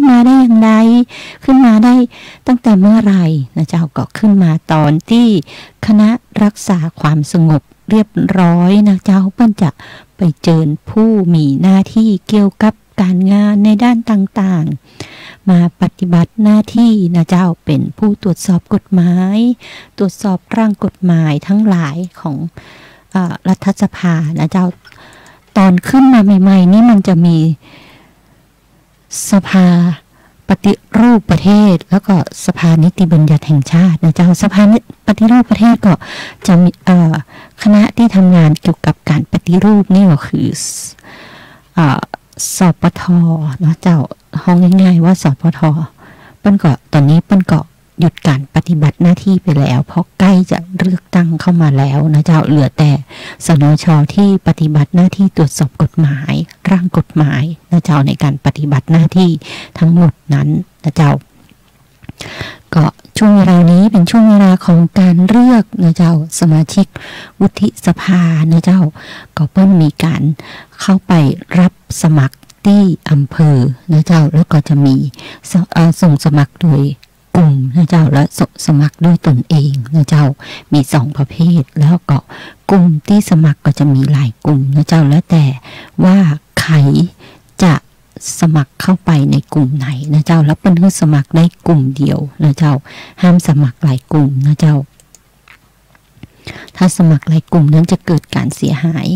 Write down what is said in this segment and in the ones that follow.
นมาได้อย่างไรขึ้นมาได้ตั้งแต่เมื่อไหร่นะเจ้าก็ขึ้นมาตอนที่คณะรักษาความสงบเรียบร้อยนะเจ้าเปิ้นจะไปเจิญผู้มีหน้าที่เกี่ยวกับการงานในด้านต่างๆมาปฏิบัติหน้าที่นะเจ้าเป็นผู้ตรวจสอบกฎหมายตรวจสอบร่างกฎหมายทั้งหลายของรัฐสภานะเจ้าตอนขึ้นมาใหม่ๆนี่มันจะมีสภาปฏิรูปประเทศแล้วก็สภานิติบัญญัติแห่งชาตินะเจ้าสภาปฏิรูปประเทศก็จะมีคณะที่ทำงานเกี่ยวกับการปฏิรูปนี่ก็คือสปทนะเจ้าห้องง่ายๆว่าสปทเปิ้นก็ตอนนี้เปิ้นก็หยุดการปฏิบัติหน้าที่ไปแล้วเพราะใกล้จะเลือกตั้งเข้ามาแล้วนะเจ้าเหลือแต่สนช.ที่ปฏิบัติหน้าที่ตรวจสอบกฎหมายร่างกฎหมายนะเจ้าในการปฏิบัติหน้าที่ทั้งหมดนั้นนะเจ้าก็ช่วงเวลานี้เป็นช่วงเวลาของการเลือกนะเจ้าสมาชิกวุฒิสภานะเจ้าก็เพิ่มมีการเข้าไปรับสมัครที่อำเภอนะเจ้าแล้วก็จะมีส่งสมัครโดยกลุ่มนะเจ้าและสมัครด้วยตนเองนะเจ้ามี2ประเภทแล้วก็กลุ่มที่สมัครก็จะมีหลายกลุ่มนะเจ้าแล้วแต่ว่าใครจะสมัครเข้าไปในกลุ่มไหนนะเจ้าแล้วเปิ้นให้สมัครได้กลุ่มเดียวนะเจ้าห้ามสมัครหลายกลุ่มนะเจ้าถ้าสมัครหลายกลุ่มนั้นจะเกิดการเสียหาย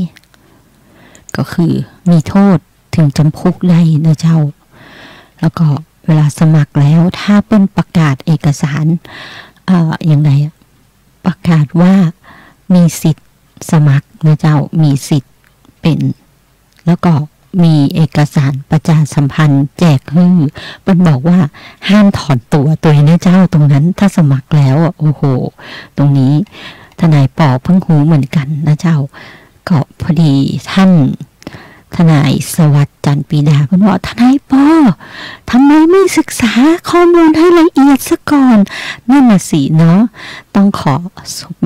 ก็คือมีโทษถึงจำคุกได้นะเจ้าแล้วก็เวลาสมัครแล้วถ้าเป็นประกาศเอกสารอย่างไรประกาศว่ามีสิทธิ์สมัครนะเจ้ามีสิทธิ์เป็นแล้วก็มีเอกสารประชาสัมพันธ์แจกเป็นบอกว่าห้ามถอนตัวนะเจ้าตรงนั้นถ้าสมัครแล้วโอ้โหตรงนี้ทนายปอเพิ่งหูเหมือนกันนะเจ้าก็พอดีท่านทนายสวัสดิ์จันทร์ปีดาเพิ่นบอกทนายปอทำไมไม่ศึกษาข้อมูลให้ละเอียดซะก่อนนั่นน่ะสิเนาะต้องขอ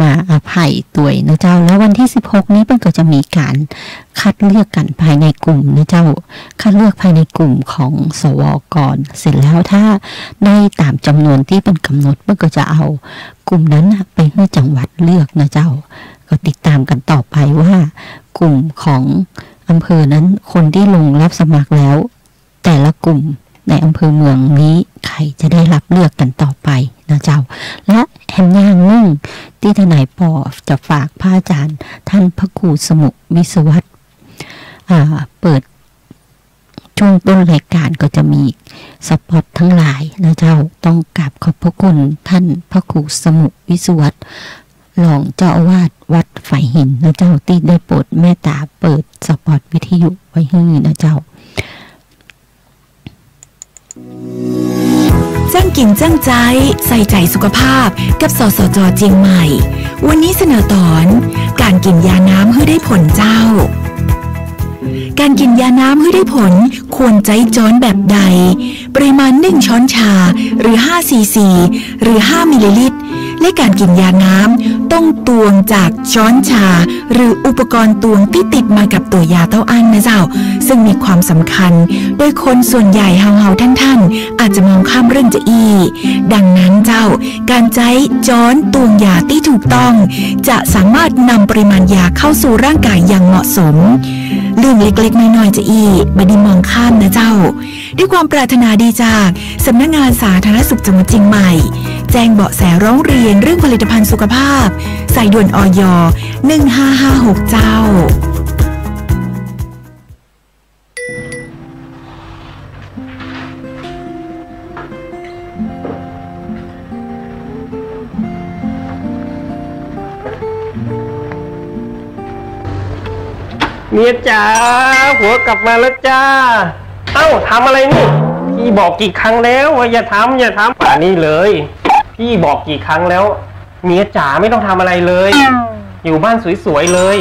มาอภัยตัวยนะเจ้าแล้ววันที่16นี้เพิ่นก็จะมีการคัดเลือกกันภายในกลุ่มนะเจ้าคัดเลือกภายในกลุ่มของสวก่อนเสร็จแล้วถ้าได้ตามจำนวนที่เป็นกำหนดเพิ่นก็จะเอากลุ่มนั้นไปให้จังหวัดเลือกนะเจ้าก็ติดตามกันต่อไปว่ากลุ่มของอำเภอนั้นคนที่ลงรับสมัครแล้วแต่ละกลุ่มในอำเภอเมืองนี้ใครจะได้รับเลือกกันต่อไปนะเจ้าและแหมย่างนึ่งที่ทนายปอจะฝากพระอาจารย์ท่านพระครูสมุวิศวัตรเปิดช่วงต้นรายการก็จะมีสปอตทั้งหลายนะเจ้าต้องกราบขอบพระคุณท่านพระครูสมุวิศวัตรรองเจ้าอาวาสวัดฝ่ายหินนะเจ้าที่ได้โปรดเมตตาเปิดสปอตวิทยุไว้ให้นะเจ้าจ้างกินจ้างใจใส่ใจสุขภาพกับสสจ.เจียงใหม่วันนี้เสนอตอนการกินยาน้ำให้ได้ผลเจ้าการกินยาน้ำให้ได้ผลควรใจจ้อนแบบใดปริมาณ1ช้อนชาหรือ5ซีซีหรือ5มิลลิลิตรและการกินยาน้ำต้องตวงจากช้อนชาหรืออุปกรณ์ตวงที่ติดมากับตัวยาเต้าอั้นนะเจ้าซึ่งมีความสำคัญโดยคนส่วนใหญ่เฮาท่านอาจจะมองข้ามเรื่องจะดังนั้นเจ้าการใช้ช้อนตวงยาที่ถูกต้องจะสามารถนำปริมาณยาเข้าสู่ร่างกายอย่างเหมาะสมเรื่องเล็กๆน้อยๆจะไม่ได้มองข้ามนะเจ้าด้วยความปรารถนาดีจากสำนักงานสาธารณสุขจังหวัดเชียงใหม่แจ้งเบาะแสร้องเรียนเรื่องผลิตภัณฑ์สุขภาพสายด่วนอย 1556 เจ้าเมียจ๋าผัวกลับมาแล้วจ้าเอ้าทำอะไรนี่พี่บอกกี่ครั้งแล้วว่าอย่าทำป่านนี้เลยพี่บอกกี่ครั้งแล้วเมียจ๋าไม่ต้องทำอะไรเลยอยู่บ้านสวยๆเลย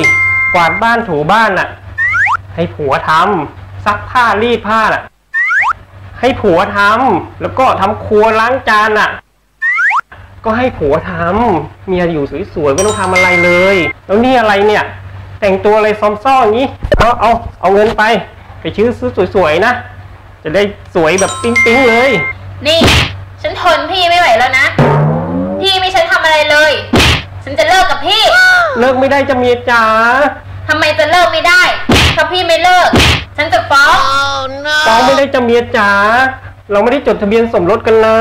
กวาดบ้านถูบ้านน่ะให้ผัวทำซักผ้ารีดผ้าน่ะให้ผัวทำแล้วก็ทำครัวล้างจานน่ะก็ให้ผัวทำเมียอยู่สวยๆไม่ต้องทำอะไรเลยแล้วนี่อะไรเนี่ยแต่งตัวอะไรซ้อมซ้ออย่างนี้เอาเงินไปซื้อสวยๆนะ จะได้สวยแบบปิ๊งๆเลยนี่ฉันทนพี่ไม่ไหวแล้วนะพี่ไม่ฉันทำอะไรเลยฉันจะเลิกกับพี่เลิกไม่ได้จะเมียจ๋าทำไมจะเลิกไม่ได้ถ้าพี่ไม่เลิกฉันจะฟ้องฟ้องไม่ได้จะเมียจ๋าเราไม่ได้จดทะเบียนสมรสกันนะ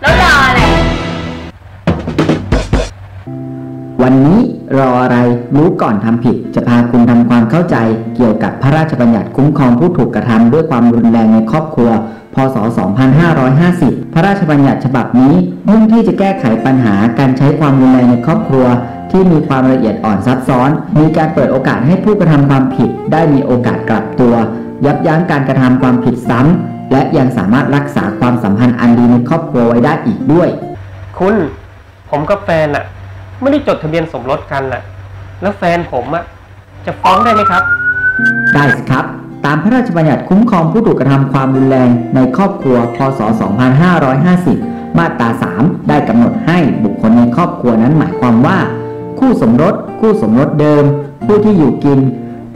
แล้วรออะไรวันนี้รออะไรรู้ก่อนทำผิดจะพาคุณทำความเข้าใจเกี่ยวกับพระราชบัญญัติคุ้มครองผู้ถูกกระทำด้วยความรุนแรงในครอบครัวพ.ศ. 2550 พระราชบัญญัติฉบับนี้มุ่งที่จะแก้ไขปัญหาการใช้ความรุนแรงในครอบครัวที่มีความละเอียดอ่อนซับซ้อนมีการเปิดโอกาสให้ผู้กระทำความผิดได้มีโอกาสกลับตัวยับยั้งการกระทำความผิดซ้ำและยังสามารถรักษาความสัมพันธ์อันดีในครอบครัวไว้ได้อีกด้วยคุณผมกับแฟนไม่ได้จดทะเบียนสมรสกันแล้วแฟนผมจะฟ้องได้ไหมครับได้สิครับตามพระราชบัญญัติคุ้มครองผู้ถูกกระทำความรุนแรงในครอบครัวพ.ศ. 2550 มาตรา 3 ได้กำหนดให้บุคคลในครอบครัวนั้นหมายความว่าคู่สมรสคู่สมรสเดิมผู้ที่อยู่กิน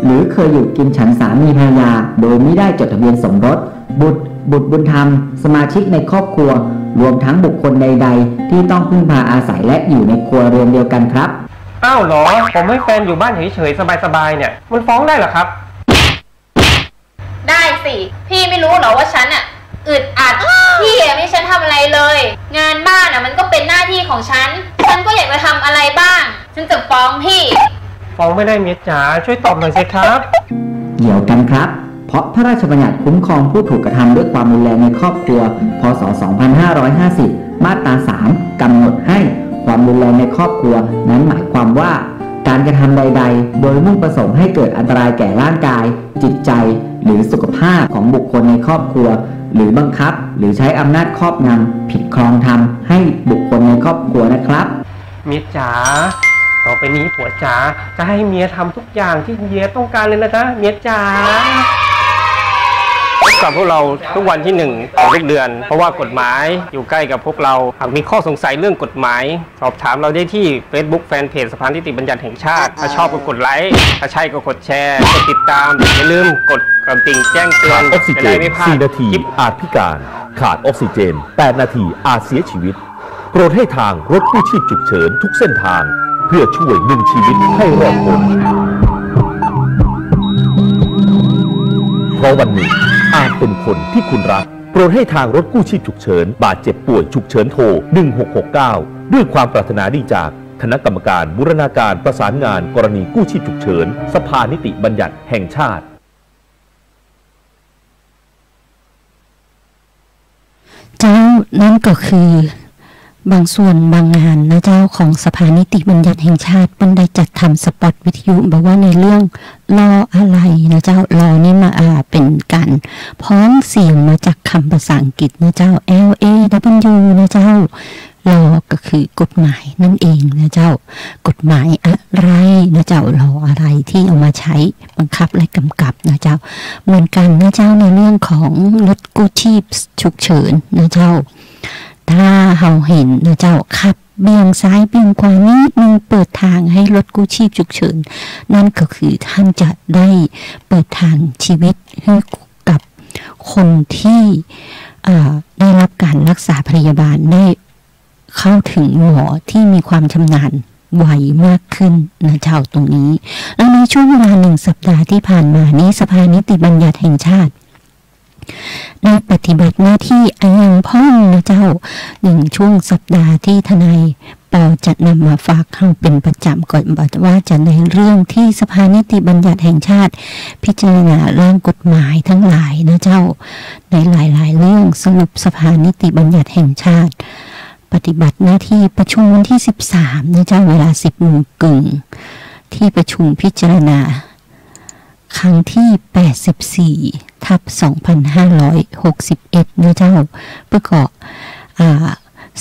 หรือเคยอยู่กินฉันสามีภรรยาโดยไม่ได้จดทะเบียนสมรสบุตรบุญธรรมสมาชิกในครอบครัวรวมทั้งบุคคลใดๆที่ต้องพึ่งพาอาศัยและอยู่ในครัวเรือนเดียวกันครับอ้าวเหรอผมให้แฟนอยู่บ้านเฉยๆสบายๆเนี่ยมันฟ้องได้เหรอครับได้สิพี่ไม่รู้เหรอว่าฉันอึดอัดพี่ไม่ฉันทำอะไรเลยงานบ้านมันก็เป็นหน้าที่ของฉันก็อยากจะทำอะไรบ้างฉันจะฟ้องพี่ฟ้องไม่ได้เมียจ๋าช่วยตอบหน่อยสิครับเกี่ยวกันครับเพราะพระราชบัญญัติคุ้มครองผู้ถูกกระทำด้วยความรุนแรงในครอบครัวพ.ศ. 2550 มาตรา 3 กำหนดให้ความรุนแรงในครอบครัวนั้นหมายความว่าการกระทำใดๆโดยมุ่งประสงค์ให้เกิดอันตรายแก่ร่างกายจิตใจหรือสุขภาพของบุคคลในครอบครัวหรือบังคับหรือใช้อำนาจครอบงำผิดครองธรรมให้บุคคลในครอบครัวนะครับเมียจ๋าต่อไปนี้ผัวจ๋าจะให้เมียทำทุกอย่างที่เมียต้องการเลยนะจ๊ะเมียจ๋าพบกับพวกเราทุกวันที่1ของทุกเดือนเพราะว่ากฎหมายอยู่ใกล้กับพวกเราหากมีข้อสงสัยเรื่องกฎหมายสอบถามเราได้ที่ Facebook Fanpage สภานิติบัญญัติแห่งชาติถ้าชอบก็กดไลค์ถ้าใช่ก็กดแชร์กดติดตามอย่าลืมกดกระดิ่งแจ้งเตือนออกซิเจน4 นาทีอาจพิการขาดออกซิเจน8 นาทีอาจเสียชีวิตโปรดให้ทางรถกู้ชีพฉุกเฉินทุกเส้นทางเพื่อช่วย1 ชีวิตให้รอดพ้นเพราะวันหนึ่งอาจเป็นคนที่คุณรักโปรดให้ทางรถกู้ชีพฉุกเฉินบาดเจ็บป่วยฉุกเฉินโทร1669ด้วยความปรารถนาดีจากคณะกรรมการบูรณาการประสานงานกรณีกู้ชีพฉุกเฉินสภานิติบัญญัติแห่งชาติเจ้านั่นก็คือบางส่วนบางงานนะเจ้าของสภานิติบัญญัติแห่งชาติมันได้จัดทำสปอตวิทยุบอกว่าในเรื่องรออะไรนะเจ้ารอนี่มาเป็นการพ้องเสียงมาจากคำภาษาอังกฤษนะเจ้า LAW นะเจ้ารอก็คือกฎหมายนั่นเองนะเจ้ากฎหมายอะไรนะเจ้ารออะไรที่เอามาใช้บังคับและกำกับนะเจ้าเหมือนกันนะเจ้าในเรื่องของรถกู้ชีพฉุกเฉินนะเจ้าถ้าเราเห็นนะเจ้าขับเบี่ยงซ้ายเบี่ยงขวานิดนึงเปิดทางให้รถกู้ชีพฉุกเฉินนั่นก็คือท่านจะได้เปิดทางชีวิตให้กับคนที่ได้รับการรักษาพยาบาลได้เข้าถึงหมอที่มีความชำนาญไวมากขึ้นนะเจ้าตรงนี้แล้วในช่วงเวลา1 สัปดาห์ที่ผ่านมานี้สภานิติบัญญัติแห่งชาติได้ปฏิบัติหน้าที่อย่างพ่องนะเจ้า1 ช่วงสัปดาห์ที่ทนายปอจะนำมาฝากเข้าเป็นประจำก่อนบอกว่าจะในเรื่องที่สภานิติบัญญัติแห่งชาติพิจารณาร่างกฎหมายทั้งหลายนะเจ้าในหลายๆเรื่องสรุปสภานิติบัญญัติแห่งชาติปฏิบัติหน้าที่ประชุมวันที่13นะเจ้าเวลา 10:30 น.ที่ประชุมพิจารณาครั้งที่84/2561นะเจ้าประกอบ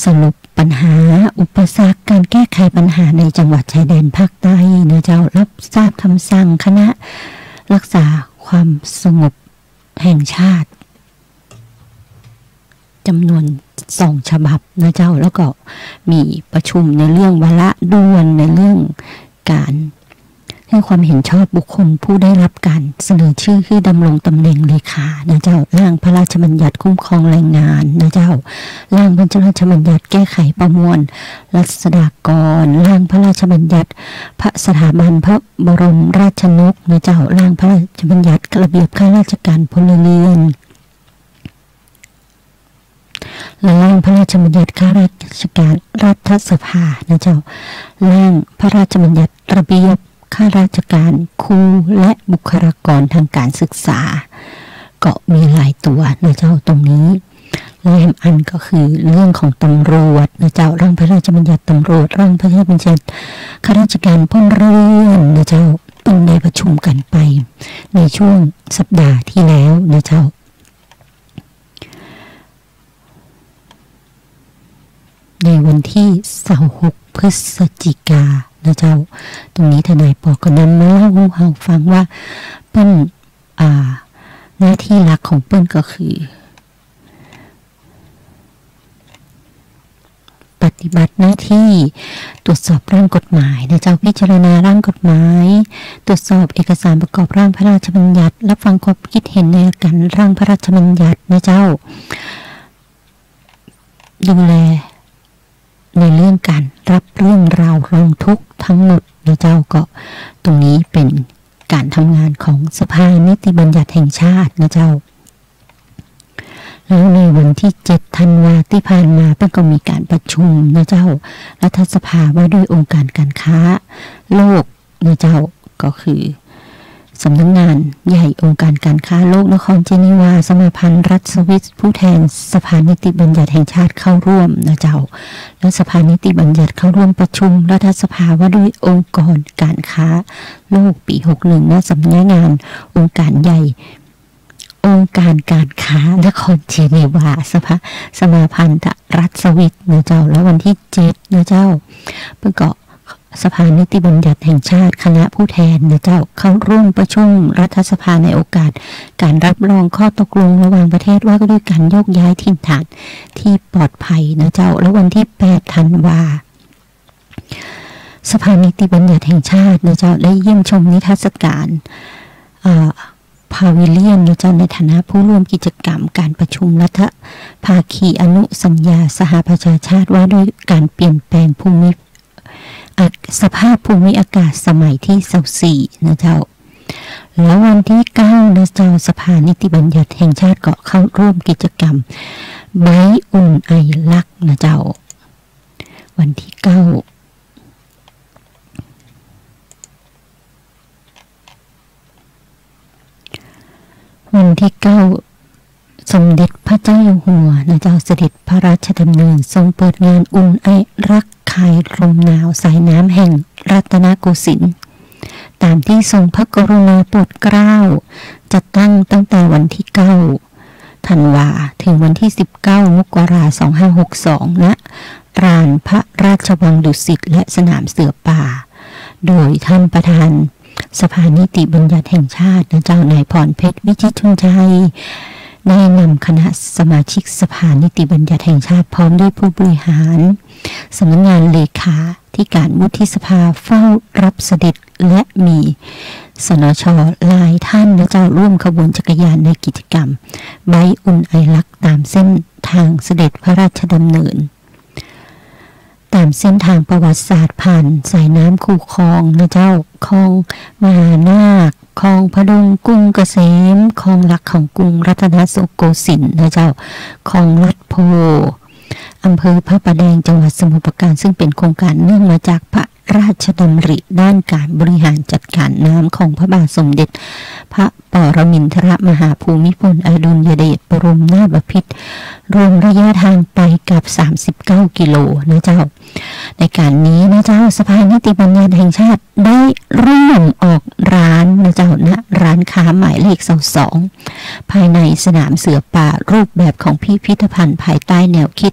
สรุปปัญหาอุปสรรคการแก้ไขปัญหาในจังหวัดชายแดนภาคใต้นะเจ้ารับทราบคำสั่งคณะรักษาความสงบแห่งชาติจำนวน2 ฉบับนะเจ้าแล้วก็มีประชุมในเรื่องวาระด่วนในเรื่องการ ให้ความเห็นชอบบุคคลผู้ได้รับการเสนอชื่อคือดำรงตำแหน่งเลขานะเจ้าร่างพระราชบัญญัติคุ้มครองแรงงานนะเจ้าร่างพระราชบัญญัติแก้ไขประมวลรัษฎากรร่างพระราชบัญญัติพระสถาบันพระบรมราชนกนะเจ้าร่างพระราชบัญญัติระเบียบข้าราชการพลเรือนและร่างพระราชบัญญัติข้าราชการรัฐสภานะเจ้าร่างพระราชบัญญัติระเบียบข้าราชการครูและบุคลากรทางการศึกษาก็มีหลายตัวนะเจ้าตรงนี้และอันก็คือเรื่องของตำรวจนะเจ้าร่างพระราชบัญญัติตำรวจร่างพระราชบัญญัติข้าราชการพลเรือนนะเจ้าต้องได้ประชุมกันไปในช่วงสัปดาห์ที่แล้วนะเจ้าในวันที่26 พฤศจิกายนนะเจ้าตรงนี้ทนายปอก็นำมาเล่าให้เราฟังว่าเปิ้ลหน้าที่หลักของเปิ้ลก็คือปฏิบัติหน้าที่ตรวจสอบร่างกฎหมายนะเจ้าพิจารณาร่างกฎหมายตรวจสอบเอกสารประกอบร่างพระราชบัญญัติรับฟังความคิดเห็นในการร่างพระราชบัญญัตินะเจ้าดูแลในเรื่องการรับเรื่องราวร้องทุกข์ทั้งหมดนะเจ้าก็ตรงนี้เป็นการทำงานของสภานิติบัญญัติแห่งชาตินะเจ้าแล้วในวันที่7 ธันวาคมที่ผ่านมาเพิ่งก็มีการประชุมนะเจ้ารัฐสภาว่าด้วยองค์การการค้าโลกนะเจ้าก็คือสำนักงานใหญ่องค์การการค้าโลกนครเจนีวาสมาพันธ์รัฐสวิสผู้แทนสภานิติบัญญัติแห่งชาติเข้าร่วมนะเจ้าและสภานิติบัญญัติเข้าร่วมประชุมรัฐสภาว่าด้วยองค์กรการค้าโลกปี61ณสำนักงานองค์การใหญ่องค์การการค้านครเจนีวาสมาพันธ์รัฐสวิสนะเจ้าแล้ววันที่7นะเจ้าเพิ่งก็สภานิติบัญญัติแห่งชาติคณะผู้แทนนะเจ้าเข้าร่วมประชุมรัฐสภาในโอกาสการรับรองข้อตกลงระหว่างประเทศว่าด้วยการโยกย้ายถิ่นฐานที่ปลอดภัยนะเจ้าแล้ววันที่8 ธันวาสภานิติบัญญัติแห่งชาตินะเจ้าได้เยี่ยมชมนิทรรศการพาวิเลียนนะเจ้าในฐานะผู้ร่วมกิจกรรมการประชุมรัฐภาคีอนุสัญญาสหประชาชาติว่าด้วยการเปลี่ยนแปลงภูมิสภาพภูมิอากาศสมัยที่24นะเจ้าแล้ววันที่9นะเจ้าสภานิติบัญญัติแห่งชาติก็เข้าร่วมกิจกรรมไม้อุ่นไอรักนะเจ้าวันที่9สมเด็จพระเจ้าอยู่หัวนะเจ้าเสด็จพระราชดำเนินทรงเปิดงานอุ่นไอรักคลายลมหนาวสายน้ำแห่งรัตนโกสินทร์ตามที่ทรงพระกรุณาโปรดเกล้าจัดตั้งแต่วันที่9 ธันวาถึงวันที่19 มกราคม 2562ณลานพระราชวังดุสิตและสนามเสือป่าโดยท่านประธานสภานิติบัญญัติแห่งชาตินะเจ้านายพรเพชรวิจิตรชลชัยได้นำคณะสมาชิกสภานิติบัญญัติแห่งชาติพร้อมด้วยผู้บริหารสำนักงานเลขาธิการวุฒิสภาเฝ้ารับเสด็จและมีสนช.หลายท่านนะเจ้าร่วมขบวนจักรยานในกิจกรรมไบอุ่นไอรักตามเส้นทางเสด็จพระราชดำเนินตามเส้นทางประวัติศาสตร์ผ่านสายน้ำคูคลองนะเจ้าคลองมหานาคคลองพดุงกรุงเกษมคลองหลักของกรุงรัตนโกสินทร์นะเจ้าคลองลัดโพอำเภอพระประแดงจังหวัดสมุทรปราการซึ่งเป็นโครงการเนื่องมาจากพระราชดำริด้านการบริหารจัดการน้ำของพระบาทสมเด็จพระปรมินทรมหาภูมิพลอดุลยเดชบรมนาถบพิตรรวมระยะทางไปกับ39 กิโลนะเจ้าในการนี้นะเจ้าสภานิติบัญญัติแห่งชาติได้ร่วมออกร้านนะเจ้าณร้านค้าหมายเลข22ภายในสนามเสือป่ารูปแบบของพิพิธภัณฑ์ภายใต้แนวคิด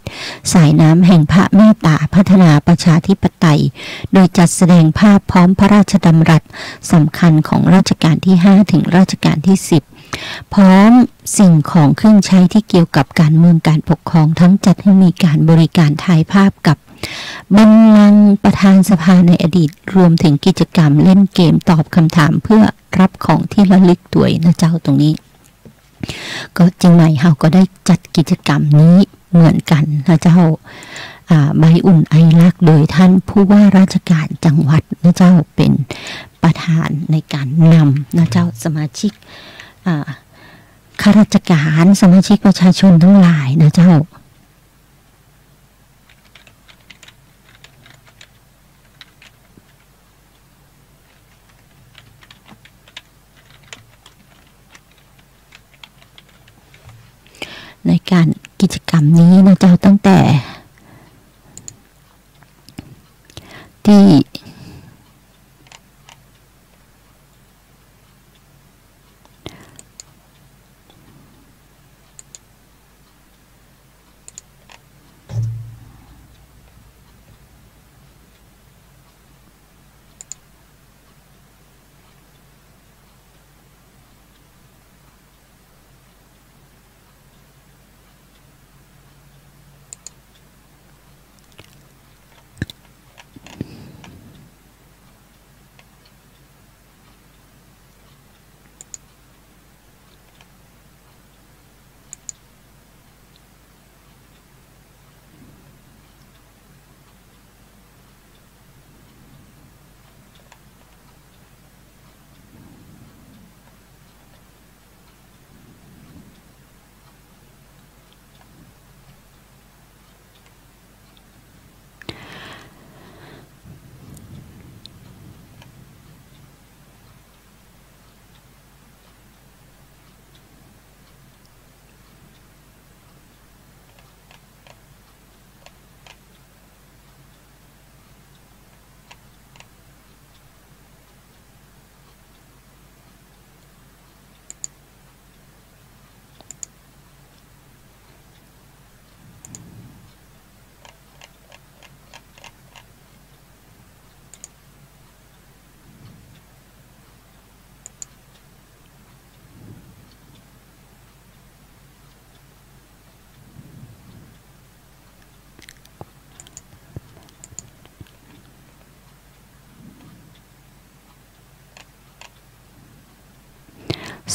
สายน้ำแห่งพระเมตตาพัฒนาประชาธิปไตยโดยจัดแสดงภาพพร้อมพระราชดำรัสสำคัญของรัชกาลที่5ถึงรัชกาลที่10พร้อมสิ่งของเครื่องใช้ที่เกี่ยวกับการเมืองการปกครองทั้งจัดให้มีการบริการถ่ายภาพกับ บัลลังก์ประธานสภาในอดีตรวมถึงกิจกรรมเล่นเกมตอบคำถามเพื่อรับของที่ระลึกด้วยนะเจ้าตรงนี้ก็เชียงใหม่เราก็ได้จัดกิจกรรมนี้เหมือนกันนะเจ้าใบอุ่นไอรักโดยท่านผู้ว่าราชการจังหวัดนะเจ้าเป็นประธานในการนำนะเจ้าสมาชิกข้าราชการสมาชิกประชาชนทั้งหลายนะเจ้าในการกิจกรรมนี้นะเจ้าตั้งแต่ที่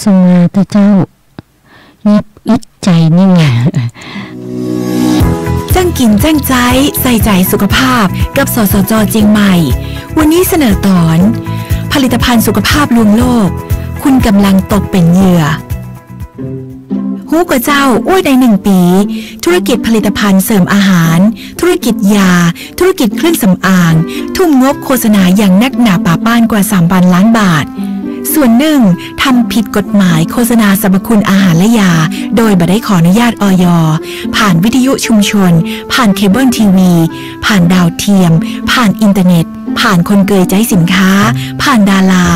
สมาแต่เจ้ายิบอึดใจนี่ไงจ้างกินจ้างใจใส่ใจสุขภาพกับสสจ.เชียงใหม่วันนี้เสนอตอนผลิตภัณฑ์สุขภาพลวงโลกคุณกำลังตกเป็นเหยื่อฮู้กับเจ้าอ้วยใน1 ปีธุรกิจผลิตภัณฑ์เสริมอาหารธุรกิจยาธุรกิจเครื่องสำอางทุ่มงบโฆษณาอย่างนักหนาป่าป้านกว่า 3,000 ล้านบาทส่วนหนึ่งทำผิดกฎหมายโฆษณาสรรพคุณอาหารและยาโดยบ่ได้ขออนุญาตอย.ผ่านวิทยุชุมชนผ่านเคเบิลทีวีผ่านดาวเทียมผ่านอินเทอร์เน็ตผ่านคนเกยใจสินค้าผ่านดารา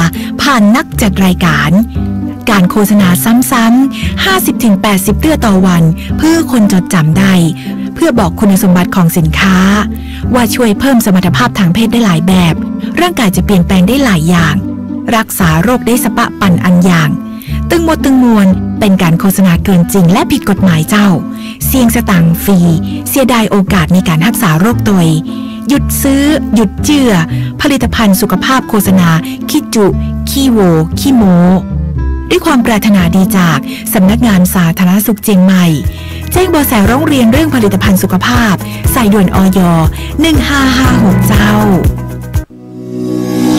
ผ่านนักจัดรายการการโฆษณาซ้ำๆ 50-80 เตื้อต่อวันเพื่อคนจดจำได้เพื่อบอกคุณสมบัติของสินค้าว่าช่วยเพิ่มสมรรถภาพทางเพศได้หลายแบบร่างกายจะเปลี่ยนแปลงได้หลายอย่างรักษาโรคได้สปะปันอันอย่างตึงหมดตึงมวลเป็นการโฆษณาเกินจริงและผิดกฎหมายเจ้าเสี่ยงสตังค์ฟรีเสียดายโอกาสในการรักษาโรคตัวหยุดซื้อหยุดเจือผลิตภัณฑ์สุขภาพโฆษณาขี้จุขี้โวขี้โมด้วยความปรารถนาดีจากสำนักงานสาธารณสุขเชียงใหม่แจ้งเบาะแสร้องเรียนเรื่องผลิตภัณฑ์สุขภาพสายด่วนอย 1556 เจ้า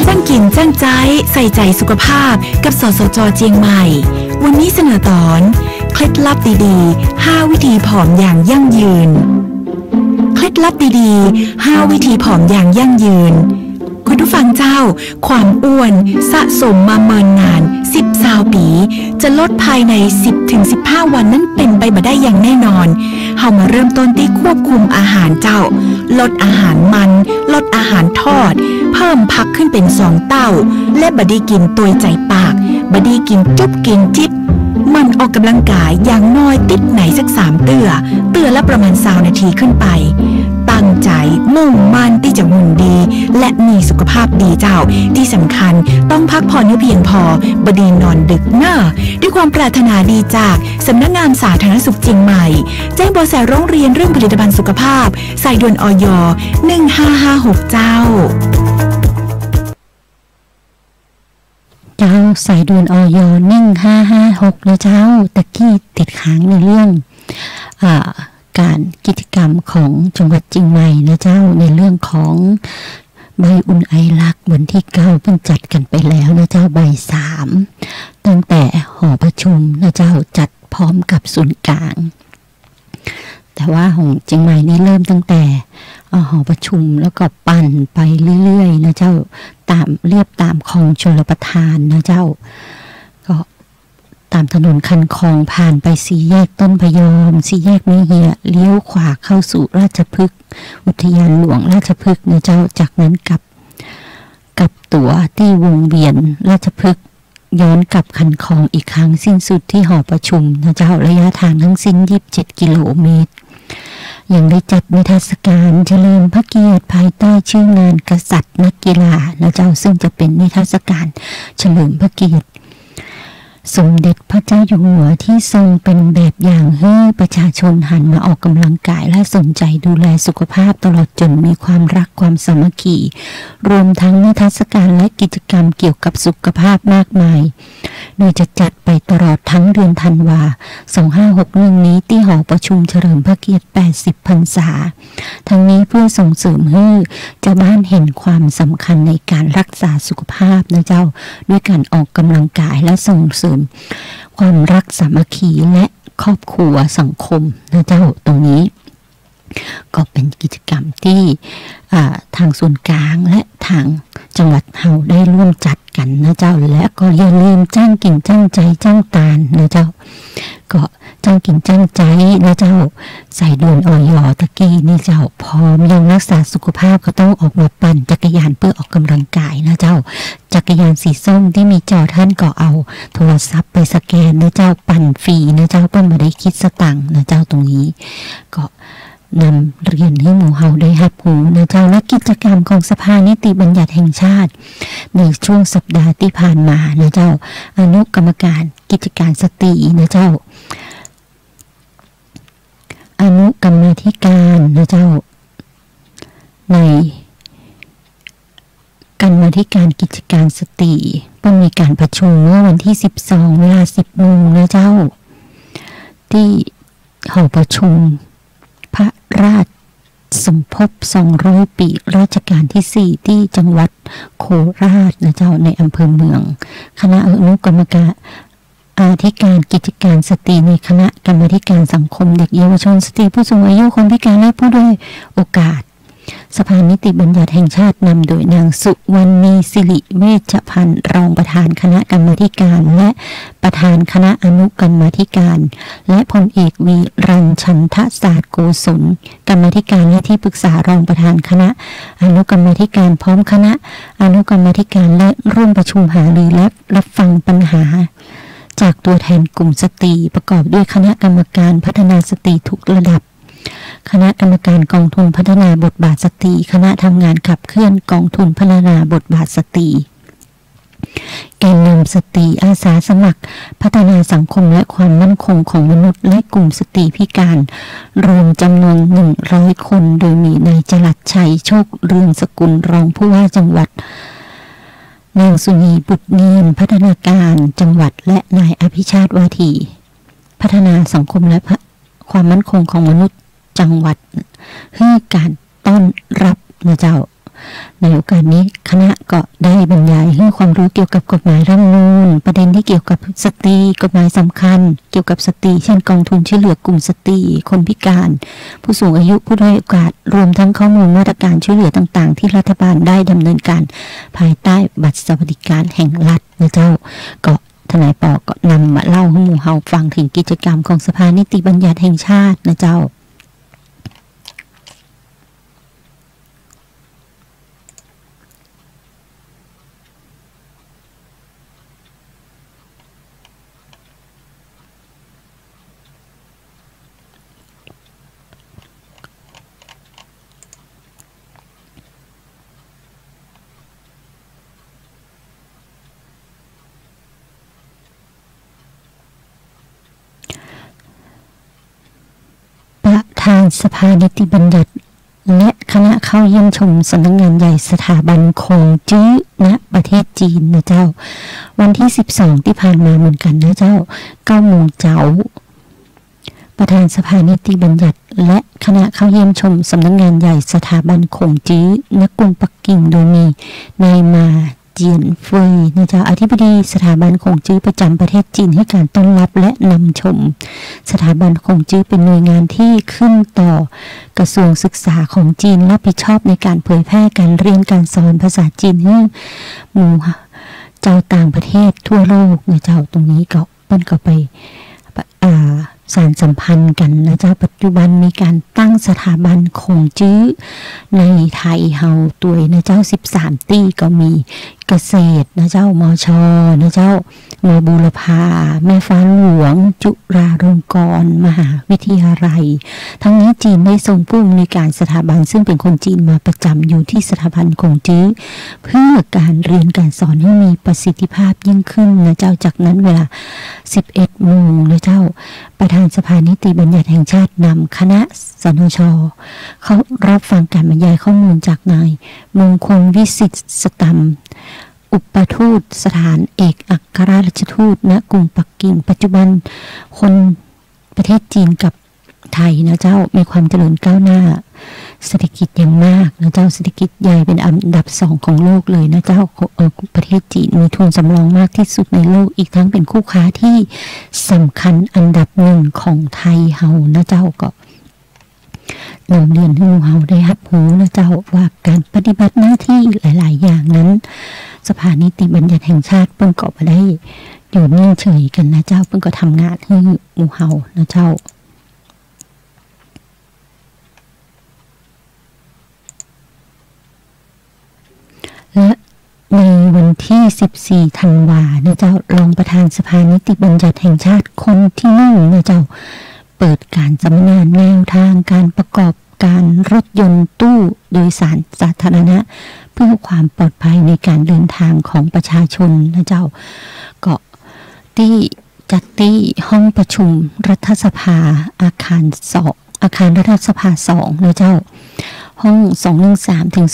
จ้างกินจ้างใจใส่ใจสุขภาพกับสสจ.เชียงใหม่วันนี้เสนอตอนเคล็ดลับดีๆ5 วิธีผอมอย่างยั่งยืนเคล็ดลับดีๆ5 วิธีผอมอย่างยั่งยืนคุณผู้ฟังเจ้าความอ้วนสะสมมาเมินนาน10-20 ปีจะลดภายใน 10-15 วันนั้นเป็นไปบ่ได้อย่างแน่นอนเฮามาเริ่มต้นที่ควบคุมอาหารเจ้าลดอาหารมันลดอาหารทอดเพิ่มผักขึ้นเป็น2 เต้าและบ่ได้กินตัวใจปากบ่ได้กินจุ๊บกินจิ๊บมันออกกำลังกายอย่างน้อยติดไหนสัก3 เตื้อละประมาณ20 นาทีขึ้นไปต ตั้งใจมุ่งมั่นที่จะหุ่นดีและมีสุขภาพดีเจ้าที่สำคัญต้องพักผ่อนให้เพียงพอบดีนอนดึกหน้าด้วยความปรารถนาดีจากสำนักงานสาธารณสุขเชียงใหม่แจ้งเบาะแสร้องเรียนเรื่องผลิตภัณฑ์สุขภาพสายด่วนอย 1556 เจ้าสายด่วนอย1556นะเจ้าตะกี้ติดค้างในเรื่องการกิจกรรมของจังหวัดเชียงใหม่นะเจ้าในเรื่องของใบอุ่นไอรักวันที่9เพิ่งจัดกันไปแล้วนะเจ้าใบ3ตั้งแต่หอประชุมนะเจ้าจัดพร้อมกับศูนย์กลางแต่ว่าของเชียงใหม่นี่เริ่มตั้งแต่หอประชุมแล้วก็ปั่นไปเรื่อยๆนะเจ้าตามเรียบตามคลองชลประทานนะเจ้าก็ตามถนนคันคลองผ่านไปสี่แยกต้นพยอมสี่แยกมิเฮียเลี้ยวขวาเข้าสู่ราชพฤกษ์อุทยานหลวงราชพฤกษ์นะเจ้าจากนั้นกับตั๋วที่วงเวียนราชพฤกษ์ย้อนกลับคันคลองอีกครั้งสิ้นสุดที่หอประชุมนะเจ้าระยะทางทั้งสิ้น27 กิโลเมตรยังได้จัดนิทรรศการเฉลิมพระเกียรติภายใต้ชื่องานกษัตริย์นักกีฬานะเจ้าซึ่งจะเป็นนิทรรศการเฉลิมพระเกียรติสมเด็จพระเจ้าอยู่หัวที่ทรงเป็นแบบอย่างให้ประชาชนหันมาออกกำลังกายและสนใจดูแลสุขภาพตลอดจนมีความรักความสามัคคีรวมทั้งนิทรรศการและกิจกรรมเกี่ยวกับสุขภาพมากมายโดยจะจัดไปตลอดทั้งเดือนธันวา2561นี้ที่หอประชุมเฉลิมพระเกียรติ80 พรรษาทั้งนี้เพื่อส่งเสริมให้ชาวบ้านเห็นความสำคัญในการรักษาสุขภาพนะเจ้าด้วยการออกกำลังกายและส่งเสริมความรักสามัคคีและครอบครัวสังคมนะเจ้าตรงนี้ก็เป็นกิจกรรมที่ทางส่วนกลางและทางจังหวัดเฮาได้ร่วมจัดกันนะเจ้าและก็อย่าลืมจ้างกินจ้างใจจ้างตาลนะเจ้าก็จ้างกินจ้างใจนะเจ้าใส่ด่วนอยตะกี้นี่เจ้าพร้อมยังรักษาสุขภาพก็ต้องออกมาปั่นจักรยานเพื่อออกกำลังกายนะเจ้าจักรยานสีส้มที่มีจอท่านก็เอาโทรศัพท์ไปสแกนนะเจ้าปั่นฟรีนะเจ้าเพิ่งมาได้คิดสตังค์นะเจ้าตรงนี้ก็นำเรียนให้หมู่เฮาได้รับรู้นะเจ้าและกิจกรรมของสภานิติบัญญัติแห่งชาติในช่วงสัปดาห์ที่ผ่านมานะเจ้าอนุกรรมการกิจการสตรีนะเจ้าอนุกรรมาธิการนะเจ้าในกรรมาธิการกิจการสตรีเพิ่งมีการประชุมเมื่อวันที่12 เวลา 10 โมงนะเจ้าที่หอประชุมพระราชสมภพ200 ปีรัชกาลที่4ที่จังหวัดโคราชนะเจ้าในอำเภอเมืองคณะอนุกรรมการธิการกิจการสตรีในคณะกรรมาธิการสังคมเด็กเยาวชนสตรีผู้สูงอายุคนพิการและผู้ด้อยโอกาสสภานิติบัญญัติแห่งชาตินำโดยนางสุวรรณีสิริเวชพันธ์รองประธานคณะกรรมาธิการและประธานคณะอนุกรรมาธิการและพลเอกวีรัญชันทศาสตร์โกศลกรรมาธิการและที่ปรึกษารองประธานคณะอนุกรรมาธิการพร้อมคณะอนุกรรมาธิการและร่วมประชุมหารือและรับฟังปัญหาจากตัวแทนกลุ่มสตรีประกอบด้วยคณะกรรมการพัฒนาสตรีทุกระดับคณะกรรมการกองทุนพัฒนาบทบาทสตรีคณะทำงานขับเคลื่อนกองทุนพัฒนาบทบาทสตรีแกนนำสตรีอาสาสมัครพัฒนาสังคมและความมั่นคงของมนุษย์และกลุ่มสตรีพิการรวมจำนวน100 คนโดยมีนายจรัสชัยโชคเรืองสกุลรองผู้ว่าจังหวัดนางสุนีบุตรเนียมพัฒนาการจังหวัดและนายอภิชาติวาทีพัฒนาสังคมและความมั่นคงของมนุษย์จังหวัดให้การต้อนรับนะเจ้าในโอกาสนี้คณะก็ได้บรรยายให้ความรู้เกี่ยวกับกฎหมายรัฐธรรมนูญประเด็นที่เกี่ยวกับสตรีกฎหมายสำคัญเกี่ยวกับสตรีเช่นกองทุนช่วยเหลือกลุ่มสตรีคนพิการผู้สูงอายุผู้ด้อยโอกาสรวมทั้งข้อมูลมาตรการช่วยเหลือต่างๆที่รัฐบาลได้ดำเนินการภายใต้บัตรสวัสดิการแห่งรัฐนะเจ้าก็ทนายปอก็นำมาเล่าให้หมู่เฮาฟังถึงกิจกรรมของสภานิติบัญญัติแห่งชาตินะเจ้า ธานสภานิติบัญญัติและคณะเข้าเยี่ยมชมสำนักงานใหญ่สถาบันคงจื้อณประเทศจีนนะเจ้าวันที่12ที่ผ่านมาเหมือนกันนะเจ้า9 โมงเจ้าประธานสภานิติบัญญัติและคณะเข้าเยี่ยมชมสำนักงานใหญ่สถาบันคงจื้อณกรุงปักกิ่งโดยมีนายมาเจียนเฟยนะเจ้าอธิบดีสถาบันคงจื้อประจำประเทศจีนให้การต้อนรับและนำชมสถาบันคงจื้อเป็นหน่วยงานที่ขึ้นต่อกระทรวงศึกษาของจีนรับผิดชอบในการเผยแพร่การเรียนการสอนภาษาจีนให้หมู่เจ้าต่างประเทศทั่วโลกนะเจ้าตรงนี้ก็เปิ้นก็ไปสารสัมพันธ์กันนะเจ้าปัจจุบันมีการตั้งสถาบันคงจื้อในไทยเฮาตัวนะเจ้า13ที่ก็มีเกษตรนะเจ้ามชนะเจ้ามบูรพาแม่ฟ้าหลวงจุฬาลงกรณ์มหาวิทยาลัยทั้งนี้จีนได้ส่งผู้อำนวยการสถาบันซึ่งเป็นคนจีนมาประจำอยู่ที่สถาบันคงจื้อเพื่อการเรียนการสอนให้มีประสิทธิภาพยิ่งขึ้นนะเจ้าจากนั้นเวลา 11 โมงนะเจ้าประธานสภานิติบัญญัติแห่งชาตินำคณะสนช.เขารับฟังการบรรยายข้อมูลจากนายมงคลวิสิทธิ์สตัมอุปทูตสถานเอกอัครราชทูตณกรุงปักกิ่งปัจจุบันคนประเทศจีนกับไทยนะเจ้ามีความเจริญก้าวหน้าเศรษฐกิจอย่างมากนะเจ้าเศรษฐกิจใหญ่เป็นอันดับ2ของโลกเลยนะเจ้าประเทศจีนมีทุนสำรองมากที่สุดในโลกอีกทั้งเป็นคู่ค้าที่สำคัญอันดับ1ของไทยเฮานะเจ้าก็นำเรียนให้เฮาได้รับรู้นะเจ้าว่าการปฏิบัติหน้าที่หลายๆอย่างนั้นสภานิติบัญญัติแห่งชาติเพิ่งก็มาได้อยู่นิ่งเฉยกันนะเจ้าเพิ่งก็ทำงานให้หมู่เฮานะเจ้าและในวันที่14 ธันวาคมนะเจ้ารองประธานสภานิติบัญญัติแห่งชาติคนที่1นะเจ้าเปิดการสัมมนาแนวทางการประกอบการรถยนต์ตู้โดยสารสาธารณะเพื่อความปลอดภัยในการเดินทางของประชาชนนะเจ้าก็ที่จัดที่ห้องประชุมรัฐสภาอาคารรัฐสภา2นะเจ้าห้อง213ถึง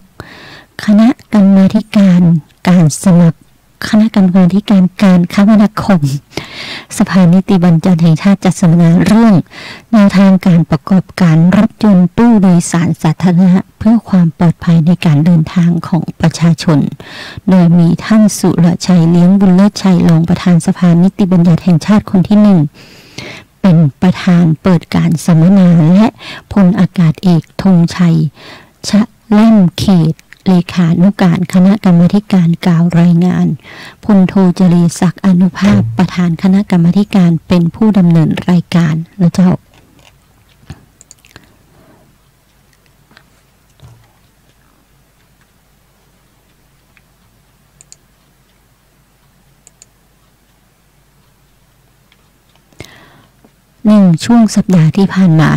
216คณะกรรมาธิการการสมัครคณะกรรมาธิการการคมนาคมสภานิติบัญญัติแห่งชาติจัดสัมมนาเรื่องแนวทางการประกอบการรถยนต์ตู้โดยสารสาธารณะเพื่อความปลอดภัยในการเดินทางของประชาชนโดยมีท่านสุรชัยเลี้ยงบุญเลิศชัยรองประธานสภานิติบัญญัติแห่งชาติคนที่1เป็นประธานเปิดการสัมมนาและพลอากาศเอกธงชัยชะแล่มเขตเลขานุการคณะกรรมาธิการกล่าวรายงานพลโทเจริญศักดิ์อนุภาพประธานคณะกรรมาธิการเป็นผู้ดำเนินรายการนะเจ้าช่วงสัปดาห์ที่ผ่านมา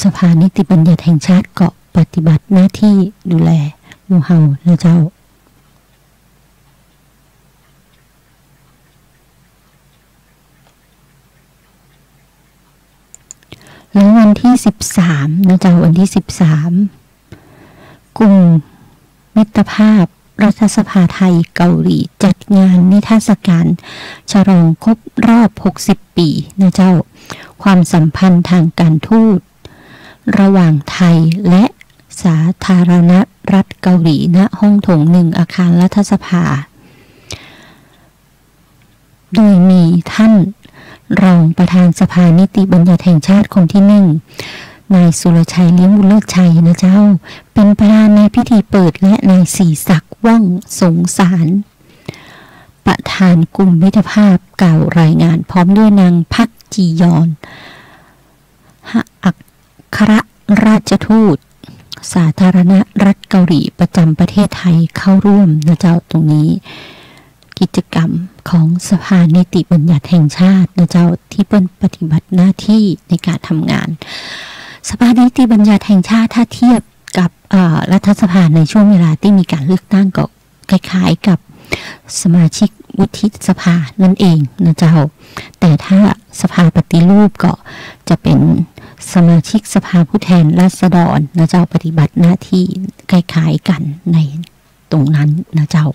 สภานิติบัญญัติแห่งชาติก็ปฏิบัติหน้าที่ดูแลหมู่เฮานะเจ้าแล้ววันที่13นะเจ้าวันที่13กลุ่มมิตรภาพรัฐสภาไทยเกาหลีจัดงานนิทรรศการฉลองครบรอบ60 ปีนะเจ้าความสัมพันธ์ทางการทูตระหว่างไทยและสาธารณรัฐเกาหลีณห้องโถง1อาคารรัฐสภาโดยมีท่านรองประธานสภานิติบัญญัติแห่งชาติคนที่1นายสุรชัยเลี้ยงบุญเลิศชัยนะเจ้าเป็นประธานในพิธีเปิดและนายศรีศักดิ์ว่องสงสารประธานกลุ่มมิตรภาพกล่าวรายงานพร้อมด้วยนางพักจียอนอัครราชทูตสาธารณรัฐเกาหลีประจำประเทศไทยเข้าร่วมนะเจ้าตรงนี้กิจกรรมของสภานิติบัญญัติแห่งชาตินะเจ้าที่เป็นปฏิบัติหน้าที่ในการทำงานสภานิติบัญญัติแห่งชาติถ้าเทียบกับรัฐสภาในช่วงเวลาที่มีการเลือกตั้งก็คล้ายๆกับสมาชิกวุฒิสภานั่นเองนะเจ้าแต่ถ้าสภาปฏิรูปก็จะเป็น สมาชิกสภาผู้แทนราษฎรนะเจ้าปฏิบัติหน้าที่คล้ายๆกันในตรงนั้นนะเจ้า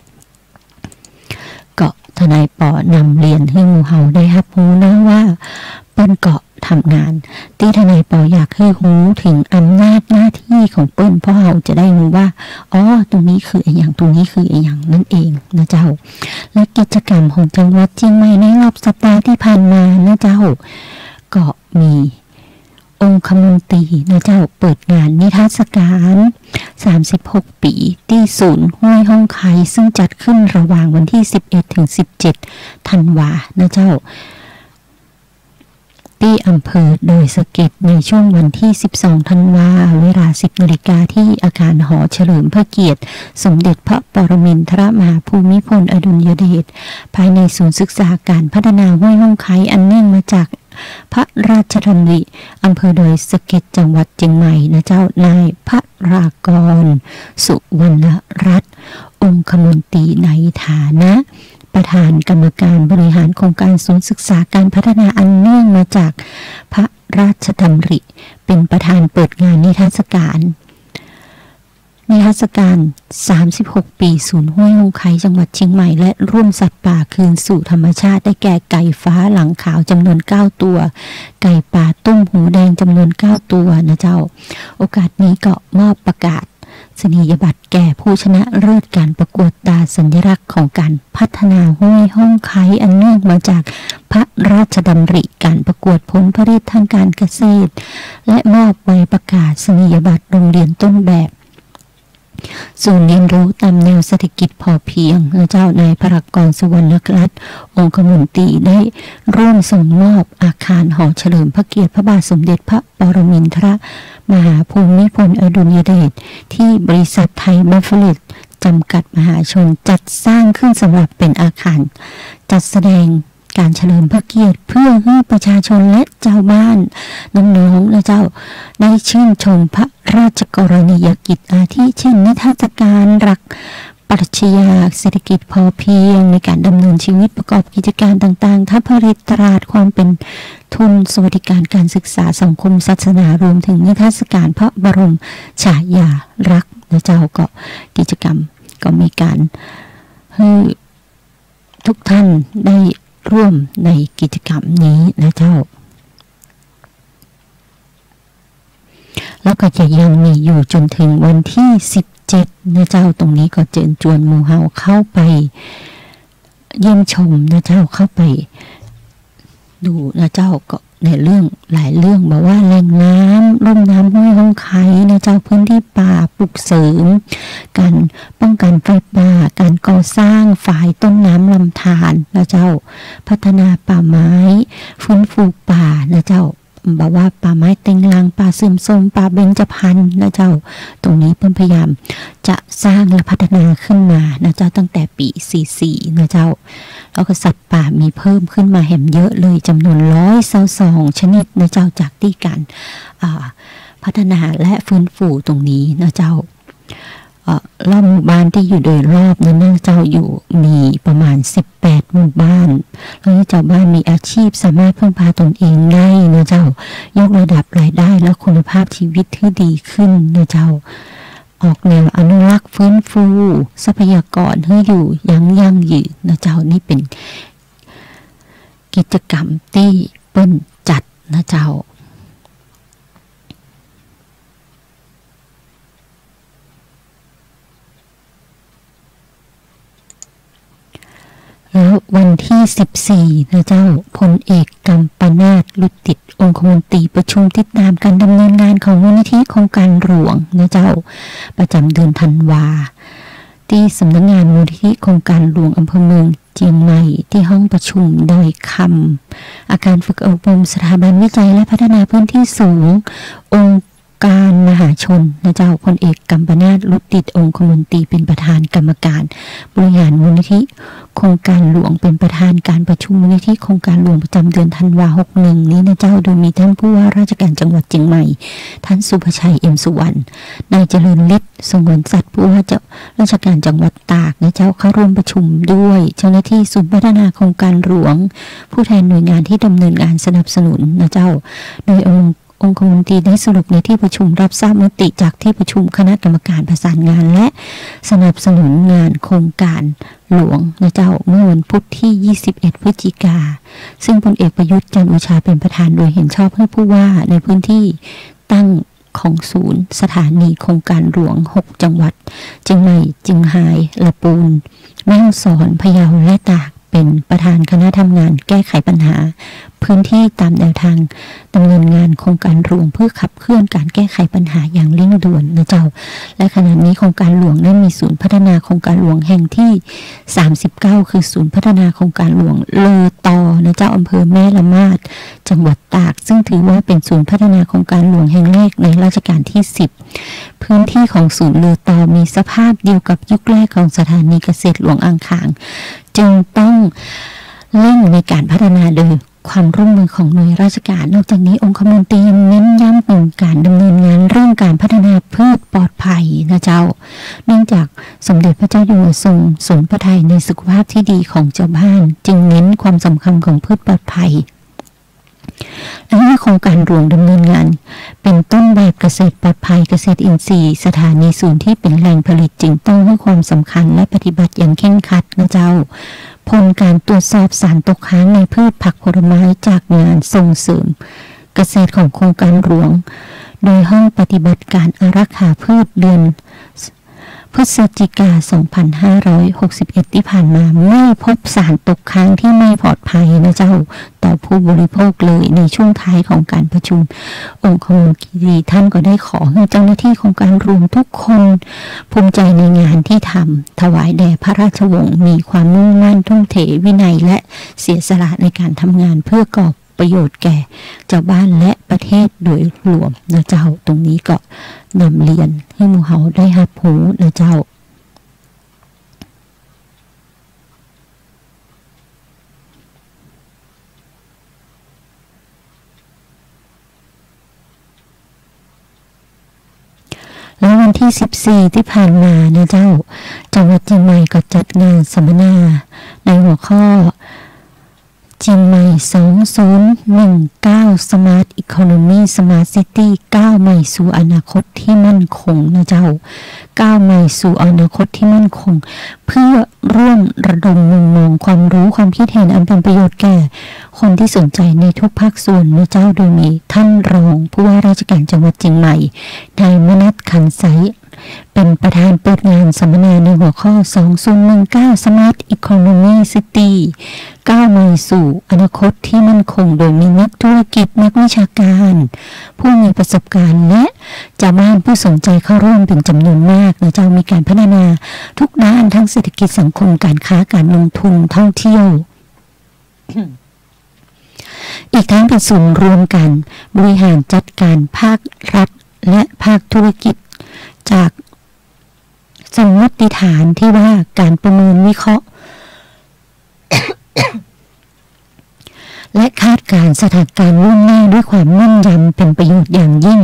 ก็ทนายปอนำเรียนให้หมู่เฮาได้รับรู้นะว่าเปิ้นเกาะทำงานที่ทนายปออยากให้รู้ถึงอำนาจหน้าที่ของเปิ้นเพราะเราจะได้รู้ว่าอ๋อตรงนี้คืออย่างตรงนี้คืออย่างนั่นเองนะเจ้าและกิจกรรมของจังหวัดเชียงใหม่ในรอบสัปดาห์ที่ผ่านมานะเจ้าก็มีองคมนตรีนะเจ้าเปิดงานนิทรรศการ36ปีที่ศูนย์ห้วยห้องไคซึ่งจัดขึ้นระหว่างวันที่11ถึง17ธันวานะเจ้าที่อำเภอโดยสะเก็ดในช่วงวันที่12ธันวาเวลา 10 นาฬิกาที่อาคารหอเฉลิมพระเกียรติสมเด็จพระปรมินทรมหาภูมิพลอดุลยเดชภายในศูนย์ศึกษาการพัฒนาห้วยห้องไคอันเนื่องมาจากพระราชดำริอำเภอโดยสะเก็ดจังหวัดเชียงใหม่นะเจ้านายพระรากรสุวรรณรัตน์องคมนตรีในฐานะประธานกรรมการบริหารโครงการศูนย์ศึกษาการพัฒนาอันเนื่องมาจากพระราชดำริเป็นประธานเปิดงานนิทรรศการ36 ปีศูนย์ห้วยห้องไคจังหวัดเชียงใหม่และร่วมสัตว์ป่าคืนสู่ธรรมชาติได้แก่ไก่ฟ้าหลังขาวจำนวน9ตัวไก่ป่าตุ้มหูแดงจำนวน9ตัวนะเจ้าโอกาสนี้ก็มอบประกาศนียบัตรแก่ผู้ชนะเลิศการประกวดตาสัญลักษณ์ของการพัฒนาห้วยห้องไคอันเนื่องมาจากพระราชดำริการประกวดผลผลิตทางการเกษตรและมอบใบประกาศนียบัตรโรงเรียนต้นแบบศูนย์เรียนรู้ตามแนวเศรษฐกิจพอเพียงเจ้านายพระรากรสุวรรณรัตน์องคมนตรีได้ร่วมส่งมอบอาคารหอเฉลิมพระเกียรติพระบาทสมเด็จพระปรมินทรมหาภูมิพลอดุลยเดชที่บริษัทไทยเบฟเฟอร์เรจจำกัดมหาชนจัดสร้างขึ้นสำหรับเป็นอาคารจัดแสดงการเฉลิมพระเกียรติเพื่อให้ประชาชนและเจ้าบ้านน้องๆและเจ้าได้ชื่นชมพระราชกรณียกิจอาทิเช่นนิทรรศการรักปรัชญาเศรษฐกิจพอเพียงในการดำเนินชีวิตประกอบกิจการต่างๆทัพผลิตตราดความเป็นทุนสวัสดิการการศึกษาสังคมศาสนารวมถึงนิทรรศการพระบรมฉายาลักษณ์นะเจ้าก็กิจกรรมก็มีการให้ทุกท่านได้ร่วมในกิจกรรมนี้นะเจ้าแล้วก็จะยังมีอยู่จนถึงวันที่17นะเจ้าตรงนี้ก็เชิญชวนหมู่เฮาเข้าไปเยี่ยมชมนะเจ้าเข้าไปดูนะเจ้าก็ในเรื่องหลายเรื่องบอกว่าแหล่งน้ำร่มน้ำห้วยห้องไคนะเจ้าพื้นที่ป่าปลูกเสริมการป้องกันไฟป่าการก่อสร้างฝายต้นน้ำลำธารนะเจ้าพัฒนาป่าไม้ฟื้นฟูป่านะเจ้าบอกว่าป่าไม้เต็งรังป่าซึมโทรมป่าเบญจพรรณนะเจ้าตรงนี้เพิ่นพยายามจะสร้างและพัฒนาขึ้นมานะเจ้าตั้งแต่ปี44นะเจ้าแล้วก็สัตว์ป่ามีเพิ่มขึ้นมาแหมเยอะเลยจำนวน122ชนิดนะเจ้าจากที่การพัฒนาและฟื้นฟูตรงนี้นะเจ้ารอบหมู่บ้านที่อยู่โดยรอบนั้นนะเจ้าอยู่มีประมาณ18หมู่บ้านแล้วเจ้าบ้านมีอาชีพสามารถพึ่งพาตนเองได้นะเจ้ายกระดับรายได้และคุณภาพชีวิตที่ดีขึ้นนะเจ้าออกแนวอนุรักษ์ฟื้นฟูทรัพยากรให้อยู่ยั่งยืนนะเจ้านี่เป็นกิจกรรมที่เปิ้นจัดนะเจ้าแล้ววันที่14นะเจ้าพลเอกกัมปนาท ลุติตองคมนตรีประชุมติดตามการดำเนินงานของมูลนิธิโครงการหลวงนะเจ้าประจำเดือนธันวาที่สำนักงานมูลนิธิโครงการหลวงอำเภอเมืองเชียงใหม่ที่ห้องประชุมโดยคำอาการฝึกอบรมสถาบันวิจัยและพัฒนาพื้นที่สูงองค์การมหาชนนะเจ้าพลเอกกัมปนาท ลุติตองคมนตรีเป็นประธานกรรมการบริหารมูลนิธิโครงการหลวงเป็นประธานการประชุมมูลนิธิโครงการหลวงประจำเดือนธันวา61นี้นะเจ้าโดยมีท่านผู้ว่าราชการจังหวัดเชียงใหม่ท่านสุภชัยเอี่ยมสุวรรณนายเจริญฤทธิ์สงวนสัตว์ผู้ว่าราชการจังหวัดตากนะเจ้าเข้าร่วมประชุมด้วยเจ้าหน้าที่ศูนย์พัฒนาโครงการหลวงผู้แทนหน่วยงานที่ดำเนินงานสนับสนุนนะเจ้าโดย องคมนตรีได้สรุปในที่ประชุมรับทราบมติจากที่ประชุมคณะกรรมการประสานงานและสนับสนุนงานโครงการหลวงนะเจ้าเมื่อวันพุธที่21พฤศจิกาซึ่งพลเอกประยุทธ์จันทร์โอชาเป็นประธานโดยเห็นชอบให้ผู้ว่าในพื้นที่ตั้งของศูนย์สถานีโครงการหลวง6จังหวัดเชียงใหม่เชียงรายลำพูนแม่ฮ่องสอนพะเยาและตากเป็นประธานคณะทำงานแก้ไขปัญหาพื้นที่ตามแนวทางดำเนินงานโครงการหลวงเพื่อขับเคลื่อนการแก้ไขปัญหาอย่างเร่งด่วนนะเจ้าและขณะนี้โครงการหลวงได้มีศูนย์พัฒนาโครงการหลวงแห่งที่39คือศูนย์พัฒนาโครงการหลวงเลอตอนะเจ้าอำเภอแม่ละมาดจังหวัดตากซึ่งถือว่าเป็นศูนย์พัฒนาโครงการหลวงแห่งแรกในรัชกาลที่10พื้นที่ของศูนย์เลอตอมีสภาพเดียวกับยุคแรกของสถานีเกษตรหลวงอ่างขางจึงต้องเร่งในการพัฒนาโดยความร่วมมือของหน่วยราชการนอกจากนี้องคมนตรียังเน้นย้ำถึงการดำเนินงานเรื่องการพัฒนาพืชปลอดภัยนะเจ้าเนื่องจากสมเด็จพระเจ้าอยู่หัวทรงสนพระทัยในสุขภาพที่ดีของเจ้าบ้านจึงเน้นความสำคัญของพืชปลอดภัยและเมื่อโครงการหลวงดำเนินงานเป็นต้นแบบเกษตรปลอดภัยเกษตรอินทรีย์สถานีศูนย์ที่เป็นแหล่งผลิตจึงต้องให้ความสำคัญและปฏิบัติอย่างเคร่งครัดนะเจ้าผลการตรวจสอบสารตกค้างในพืชผักผลไม้จากงานส่งเสริมเกษตรของโครงการหลวงโดยห้องปฏิบัติการอารักขาพืชเดือนพฤศจิกายน2561ที่ผ่านมาไม่พบสารตกค้างที่ไม่ปลอดภัยนะเจ้าต่อผู้บริโภคเลยในช่วงท้ายของการประชุมองคมนตรีท่านก็ได้ขอให้เจ้าหน้าที่ของการรวมทุกคนภูมิใจในงานที่ทำถวายแด่พระราชวงศ์มีความมุ่งมั่นทุ่มเทวินัยและเสียสละในการทำงานเพื่อก่อประโยชน์แก่เจ้าบ้านและประเทศโดยรวมนะเจ้าตรงนี้ก็นำเรียนให้หมู่เฮาได้รับรู้นะเจ้าแล้ววันที่14ที่ผ่านมานะเจ้าจังหวัดเชียงใหม่ก็จัดงานสัมมนาในหัวข้อเชียงใหม่2019 Smart Economy Smart City ก้าวใหม่สู่อนาคตที่มั่นคงนะเจ้าก้าวใหม่สู่อนาคตที่มั่นคงเพื่อร่วมระดมมุมมองความรู้ความคิดเห็นอันเป็นประโยชน์แก่คนที่สนใจในทุกภาคส่วนนะเจ้าโดยมีท่านรองผู้ว่าราชการจังหวัดเชียงใหม่นายมนัสขันไสเป็นประธานเปิดงานสัมมนาในหัวข้อ2019 Smart Economy City ก้าวใหม่สู่อนาคตที่มั่นคงโดยมีนักธุรกิจนักวิชาการผู้มีประสบการณ์และชาวบ้านผู้สนใจเข้าร่วมเป็นจำนวนมากนะเจ้ามีการพัฒนาทุกด้านทั้งเศรษฐกิจสังคมการค้าการลงทุนท่องเที่ยว อีกทั้งเป็นศูนย์รวมกันบริหารจัดการภาครัฐและภาคธุรกิจจากสมมติฐานที่ว่าการประเมินวิเคราะห์ และคาดการณ์สถานการณ์ล่วงหน้าด้วยความแม่นยำเป็นประโยชน์อย่างยิ่ง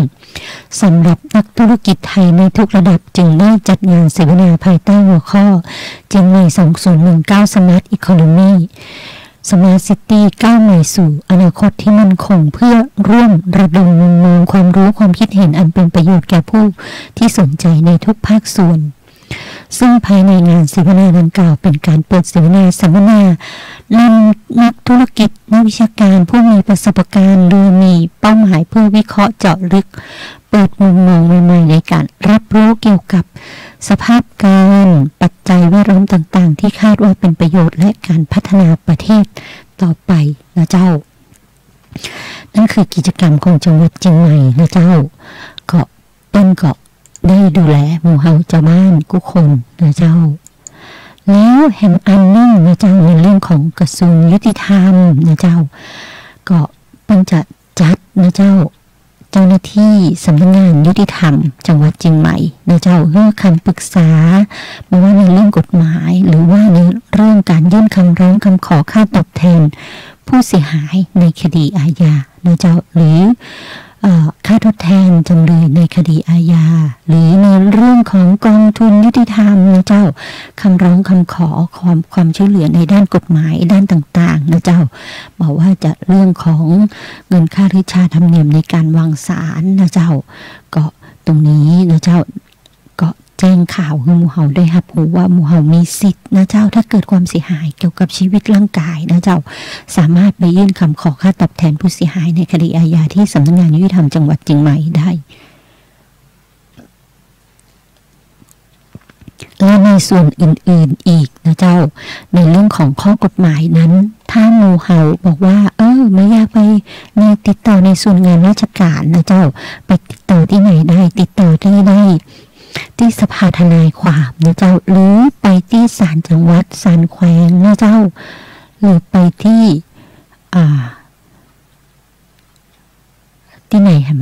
สำหรับนักธุรกิจไทยในทุกระดับจึงได้จัดงานเสวนาภายใต้หัวข้อเชียงใหม่2019 Smart Economy Smart City ก้าวใหม่สู่อนาคตที่มั่นคงเพื่อร่วมระดมมุมมองความรู้ความคิดเห็นอันเป็นประโยชน์แก่ผู้ที่สนใจในทุกภาคส่วนซึ่งภายในงานเสวนาดังกล่าวเป็นการเปิดเสวนาสัมมนานำนักธุรกิจนักวิชาการผู้มีประสบการณ์โดยมีเป้าหมายเพื่อวิเคราะห์เจาะลึกเปิดมุมมองใหม่ๆในการรับรู้เกี่ยวกับสภาพการปัจจัยแวดล้อมต่างๆที่คาดว่าเป็นประโยชน์และการพัฒนาประเทศต่อไปนะเจ้านั่นคือกิจกรรมของจังหวัดเชียงใหม่นะเจ้าก็ต้นก็ได้ดูแลหมู่เฮาชาวบ้านทุกคนนะเจ้าแล้วแห่งอันนึงนะเจ้าในเรื่องของกระทรวงยุติธรรมนะเจ้าก็เป็นจะจัดนะเจ้าหน้าที่สำนักงานยุติธรรมจังหวัดเชียงใหม่นะเจ้าเรื่องคำปรึกษาไม่ว่าในเรื่องกฎหมายหรือว่าในเรื่องการยื่นคำร้องคำขอค่าตอบแทนผู้เสียหายในคดีอาญานะเจ้าหรือค่า ทดแทนจำเลยในคดีอาญาหรือในเรื่องของกองทุนยุติธรรมนะเจ้าคำร้องคำขอความช่วยเหลือในด้านกฎหมายด้านต่างๆนะเจ้าบอกว่าจะเรื่องของเงินค่าริชาธรรมเนียมในการวางศาลนะเจ้าก็ตรงนี้นะเจ้าก็แจ้งข่าวให้หมู่เฮาได้รับรู้ว่าหมู่เฮามีสิทธิ์นะเจ้าถ้าเกิดความเสียหายเกี่ยวกับชีวิตร่างกายนะเจ้าสามารถไปยื่นคำขอค่าตอบแทนผู้เสียหายในคดีอาญาที่สำนักงานยุติธรรมจังหวัดเชียงใหม่ได้และในส่วนอื่นๆอีกนะเจ้าในเรื่องของข้อกฎหมายนั้นถ้าหมู่เฮาบอกว่าไม่อยากไปในติดต่อในส่วนงานราชการนะเจ้าไปติดต่อที่ไหนได้ติดต่อที่ได้ที่สภาทนายความนะเจ้าหรือไปที่ศาลจังหวัดศาลแขวงนะเจ้าหรือไปที่ที่ไหนฮะ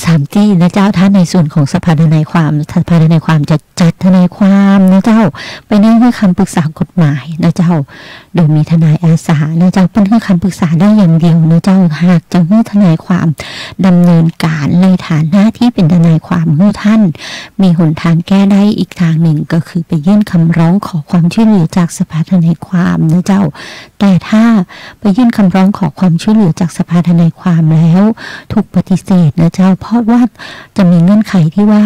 3 ที่นะเจ้าถ้าในส่วนของสภาทนายความจะจัดทนายความนะเจ้าไปได้ให้คำปรึกษากฎหมายนะเจ้าโดยมีทนายอาสานะเจ้าเป็นให้คำปรึกษาได้อย่างเดียวนะเจ้าหากจะให้ทนายความดำเนินการในฐานะที่เป็นทนายความให้ท่านมีหนทางแก้ได้อีกทางหนึ่งก็คือไปยื่นคำร้องขอความช่วยเหลือจากสภาทนายความนะเจ้าแต่ถ้าไปยื่นคำร้องขอความช่วยเหลือจากสภาทนายความแล้วถูกปฏิเสธนะเจ้าเพราะว่าจะมีเงื่อนไขที่ว่า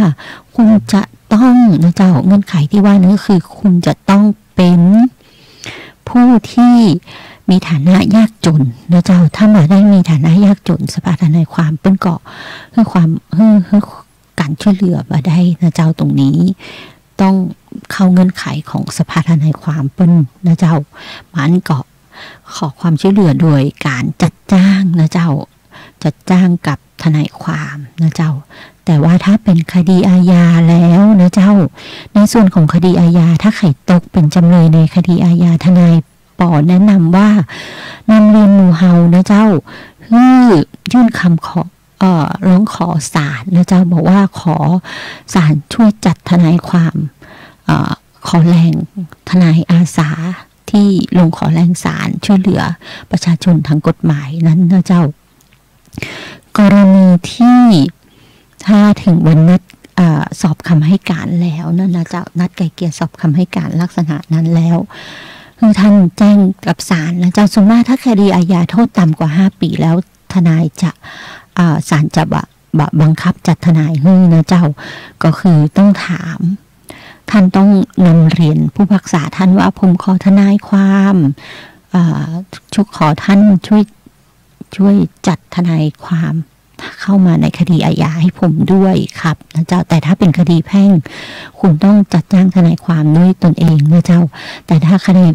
คุณจะต้องนะเจ้าเงื่อนไขที่ว่านั่นก็คือคุณจะต้องเป็นผู้ที่มีฐานะยากจนนะเจ้าถ้ามาได้มีฐานะยากจนสภาทนายความเป็นเกาะเพื่อความเพื่อการช่วยเหลือมาได้นะเจ้าตรงนี้ต้องเข้าเงื่อนไขของสภาทนายความเป็นนะเจ้ามันเกาะขอความช่วยเหลือโดยการจัดจ้างนะเจ้าจัดจ้างกับทนายความนะเจ้าแต่ว่าถ้าเป็นคดีอาญาแล้วนะเจ้าในส่วนของคดีอาญาถ้าใครตกเป็นจำเลยในคดีอาญาทนายปอแนะนำว่านำเรียนหมู่เฮานะเจ้ายื่นคำขอร้องขอศาลนะเจ้าบอกว่าขอศาลช่วยจัดทนายความขอแรงทนายอาสาที่ลงขอแรงศาลช่วยเหลือประชาชนทางกฎหมายนั้นนะเจ้ากรณีที่ถ้าถึงวันนัดสอบคำให้การแล้วนั่นนะเจ้านัดไกลเกลี่ยสอบคำให้การลักษณะนั้นแล้วคือท่านแจ้งกับศาลนะเจ้าส่วนมากถ้าคดีอาญาโทษต่ำกว่า5 ปีแล้วทนายจะศาลจะบังคับจัดทนายให้นะเจ้าก็คือต้องถามท่านต้องนำเรียนผู้พิพากษาท่านว่าผมขอทนายความขอท่านช่วยจัดทนายความเข้ามาในคดีอาญาให้ผมด้วยครับนะเจ้าแต่ถ้าเป็นคดีแพ่งคุณต้องจัดจ้างทนายความด้วยตนเองนะเจ้าแต่ถ้าคดี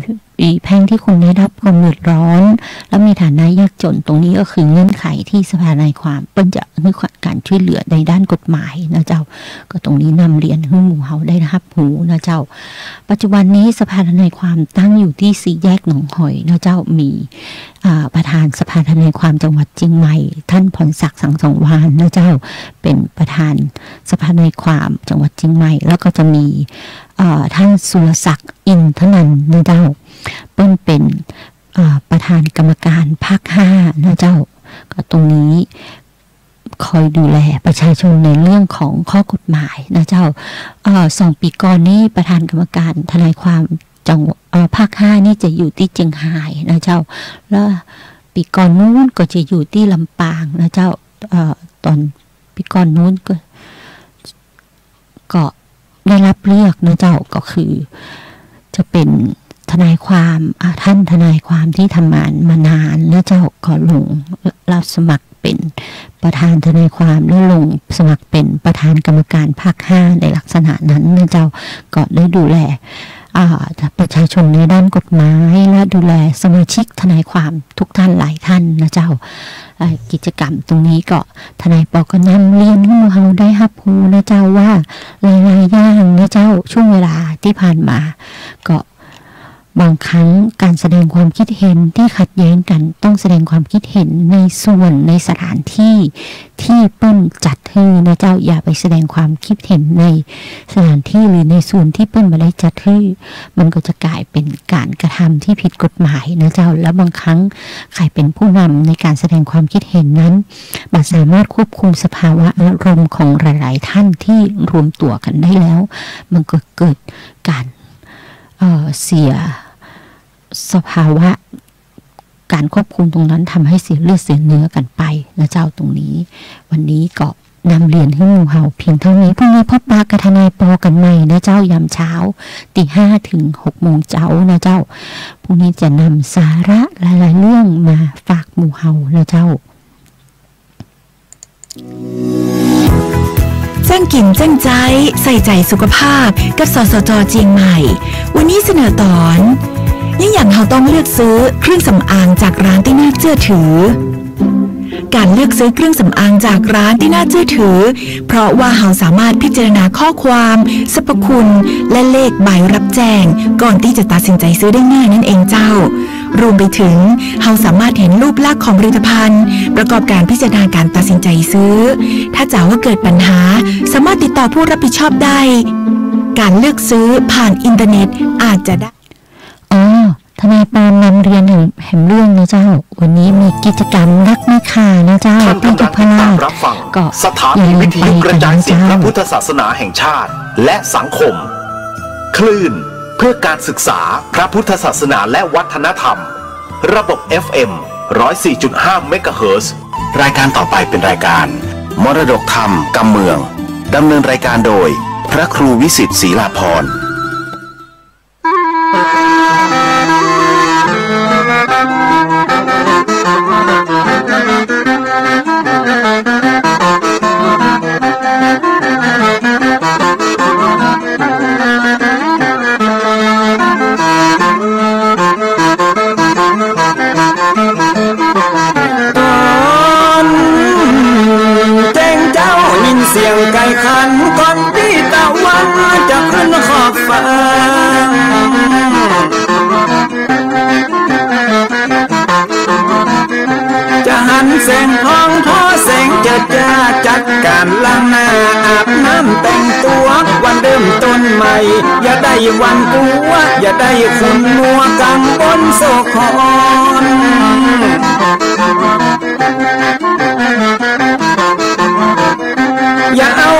แพ่งที่คุณได้รับความเดือดร้อนแล้วมีฐานะยากจนตรงนี้ก็คือเงื่อนไขที่สภาทนายความเป็นจะให้การช่วยเหลือในด้านกฎหมายนะเจ้าก็ตรงนี้นำเรียนให้หมู่เฮาได้รับรู้นะเจ้าปัจจุบันนี้สภาทนายความตั้งอยู่ที่4 แยกหนองหอยนะเจ้ามีประธานสภาทนายความจังหวัดเชียงใหม่ท่านพรศักดิ์สังสงวานนะเจ้าเป็นประธานสภาทนายความจังหวัดเชียงใหม่แล้วก็จะมีท่านสุรศักดิ์อินทนันท์นะเจ้าเป็นประธานกรรมการภาค5นะเจ้าก็ตรงนี้คอยดูแลประชาชนในเรื่องของข้อกฎหมายนะเจ้า2 ปีก่อนนี้ประธานกรรมการทนายความจังหวัดภาค5นี่จะอยู่ที่เชียงรายนะเจ้าแล้วปีก่อนนู้นก็จะอยู่ที่ลำปางนะเจ้าตอนปีก่อนนู้นก็ได้รับเลือกนะเจ้าก็คือจะเป็นทนายความท่านทนายความที่ทำงานมานานนะเจ้าก็ลงรับสมัครเป็นประธานทนายความแล้วลงสมัครเป็นประธานกรรมการภาค5ในลักษณะนั้นนะเจ้าก็ได้ดูแลประชาชนในด้านกฎหมายและดูแลสมาชิกทนายความทุกท่านหลายท่านนะเจ้ากิจกรรมตรงนี้ก็ทนายปอก็นำเรียนให้เราได้รับรู้นะเจ้าว่าหลายๆอย่างนะเจ้าช่วงเวลาที่ผ่านมาก็ บางครั้งการแสดงความคิดเห็นที่ขัดแย้งกันต้องแสดงความคิดเห็นในส่วนในสถานที่ที่เปิ้ลจัดให้นะเจ้าอย่าไปแสดงความคิดเห็นในสถานที่หรือในส่วนที่เปิ้ลมาได้จัดให้มันก็จะกลายเป็นการกระทำที่ผิดกฎหมายนะเจ้าแล้วบางครั้งใครเป็นผู้นำในการแสดงความคิดเห็นนั้นบ่สามารถควบคุมสภาวะอารมณ์ของหลายๆท่านที่รวมตัวกันได้แล้วมันก็เกิดการเสียสภาวะการควบคุมตรงนั้นทำให้เสียเลือดเสียเนื้อกันไปนะเจ้าตรงนี้วันนี้ก็นำเรียนให้หมู่เฮาเพียงเท่านี้พรุ่งนี้พบปะกับทนายปอกันใหม่นะเจ้ายามเช้าตี 5 ถึง 6 โมงเช้านะเจ้าพรุ่งนี้จะนำสาระหลายๆเรื่องมาฝากหมู่เฮานะเจ้าแจ้งกินแจ้งใจใส่ใจสุขภาพกับสสจ.เจียงใหม่วันนี้เสนอตอนยังอย่างเราต้องเลือกซื้อเครื่องสำอางจากร้านที่น่าเชื่อถือการเลือกซื้อเครื่องสำอางจากร้านที่น่าเชื่อถือเพราะว่าเราสามารถพิจารณาข้อความสรรพคุณและเลขใบรับแจ้งก่อนที่จะตัดสินใจซื้อได้ง่ายนั่นเองเจ้ารวมไปถึงเราสามารถเห็นรูปลักษณ์ของผลิตภัณฑ์ประกอบการพิจารณาการตัดสินใจซื้อถ้าจะว่าเกิดปัญหาสามารถติดต่อผู้รับผิดชอบได้การเลือกซื้อผ่านอินเทอร์เน็ตอาจจะได้ทนายปานำเรียนแห่งเรื่องนะเจ้าวันนี้มีกิจกรรมรักแม่ค้านะเจ้าที่ยุพราชก็สถานีวิทยุกระจายเสียงพระพุทธศาสนาแห่งชาติและสังคมคลื่นเพื่อการศึกษาพระพุทธศาสนาและวัฒนธรรมระบบ FM 104.5 เมกะเฮิรตซ์รายการต่อไปเป็นรายการมรดกธรรมกำเมืองดำเนินรายการโดยพระครูวิสิทธิ์ศรีลาภรณ์เสียงไก่ขันก่อนที่ตะวันจะขึ้นขอบฟ้าจะหันแสงทองทอแสงจะจัดการล้างหน้าอาบน้ำแต่งตัววันเริ่มต้นใหม่อย่าได้วันกลัวอย่าได้ขุ่นมัวกังวลโศกคอนอย่าเอา